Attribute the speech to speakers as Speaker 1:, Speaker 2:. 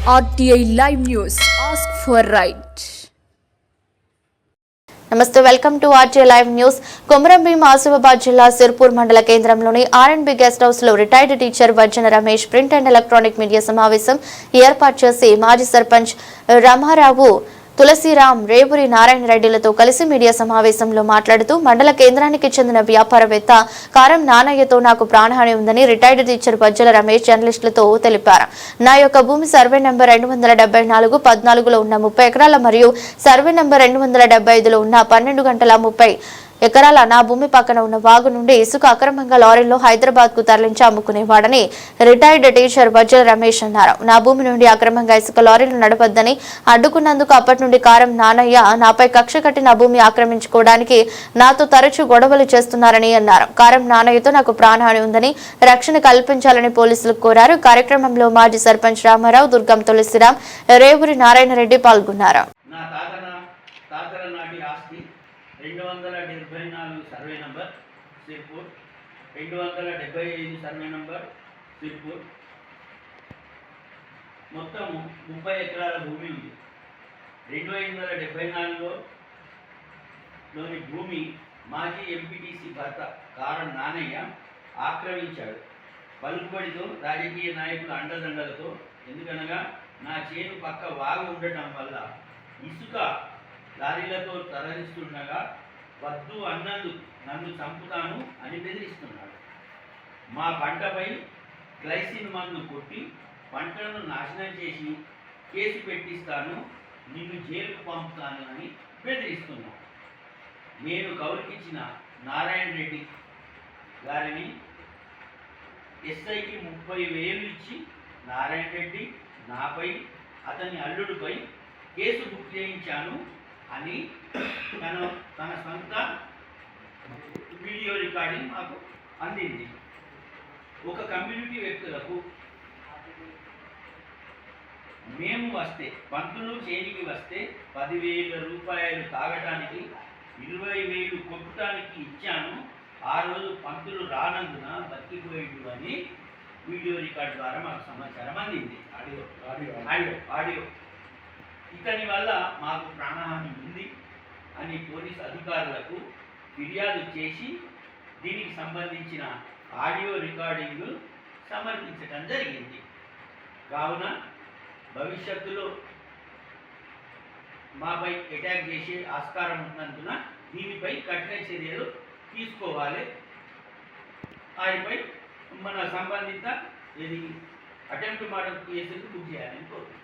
Speaker 1: RTI Live News. Ask for right.
Speaker 2: నమస్తే, welcome to RTI live news. Komarambheem Asifabad జిల్లా సిర్పూర్ మండల కేంద్రంలోని ఆర్ఎండ్బి గెస్ట్ హౌస్ లో retired teacher Vajjana Ramesh print and electronic media సమావేశం ఏర్పాటు చేసి మాజీ సర్పంచ్ రామారావు, తులసిరాం, రేవూరి నారాయణ రెడ్డిలతో కలిసి మీడియా సమావేశంలో మాట్లాడుతూ మండల కేంద్రానికి చెందిన వ్యాపారవేత్త కారం నానయ్యతో నాకు ప్రాణహాని ఉందని రిటైర్డ్ టీచర్ వజ్జల రమేష్ జర్నలిస్టులతో తెలిపారు. నా యొక్క భూమి సర్వే నంబర్ 274 14లో ఉన్న 30 ఎకరాల మరియు సర్వే నంబర్ 275లో ఉన్న 12 గంటల 30 ఎకరాల నా భూమి పక్కన ఉన్న వాగు నుండి ఇసుక అక్రమంగా లారీలో హైదరాబాద్ కు తరలించి అమ్ముకునేవాడని రిటైర్డ్ టీచర్ వజ్జల రమేష్ అన్నారు. నా భూమి నుండి అక్రమంగా ఇసుక లారీలు నడపొద్దని అడ్డుకున్నందుకు అప్పటి నుండి కారం నానయ్య నాపై కక్ష కట్టి నా భూమి ఆక్రమించుకోవడానికి నాతో తరచూ గొడవలు చేస్తున్నారని అన్నారు. కారం నానయ్యతో నాకు ప్రాణహాని ఉందని రక్షణ కల్పించాలని పోలీసులు కోరారు. కార్యక్రమంలో మాజీ సర్పంచ్ రామారావు, దుర్గం, తులసిరాం, రేవూరి నారాయణ రెడ్డి పాల్గొన్నారు.
Speaker 3: 274 survey number Sirpur, 275 survey number Sirpur, మొత్తం 30 ఎకరాల భూమి ఉంది. 274లోని భూమి మాజీ ఎంపీటీసీ భర్త కారం నానయ్య ఆక్రమించాడు. పలుకుబడితో, రాజకీయ నాయకుల అండదండలతో. ఎందుకనగా నా చేను పక్క వాగు ఉండటం వల్ల ఇసుక లారీలతో తరలిస్తుండగా వద్దు అన్నందుకు నన్ను చంపుతాను అని బెదిరిస్తున్నాడు. మా పంటపై గ్లైసిన్ మందు కొట్టి పంటలను నాశనం చేసి కేసు పెట్టిస్తాను, నిన్ను జైలుకు పంపుతాను అని బెదిరిస్తున్నాడు. నేను కౌలుకిచ్చిన నారాయణ రెడ్డి గారిని ఎస్ఐకి 30,000 ఇచ్చి నారాయణ రెడ్డి నాపై, అతని అల్లుడిపై కేసు బుక్ చేయించాను అని తన సొంత వీడియో రికార్డింగ్ మాకు అందింది. ఒక కమ్యూనిటీ వ్యక్తులకు మేము వస్తే, పంతులు చేనికి వస్తే 10,000 రూపాయలు తాగటానికి, 20,000 కొట్టడానికి ఇచ్చాను. ఆ రోజు పంతులు రానందున బతికిపోయిండు అని వీడియో రికార్డు ద్వారా మాకు సమాచారం అందింది. ఆడియో ఇతని వల్ల మాకు ప్రాణహాని ఉంది అని పోలీసు అధికారులకు ఫిర్యాదు చేసి దీనికి సంబంధించిన ఆడియో రికార్డింగ్ సమర్పించడం జరిగింది. కావున భవిష్యత్తులో మాపై అటాక్ చేసే ఆస్కారం ఉన్నందున దీనిపై కఠిన చర్యలు తీసుకోవాలి. వారిపై మన సంబంధిత ఇది అటెంప్ట్ మర్డర్ కేసులు బుక్ చేయాలని కోరుతున్నాం.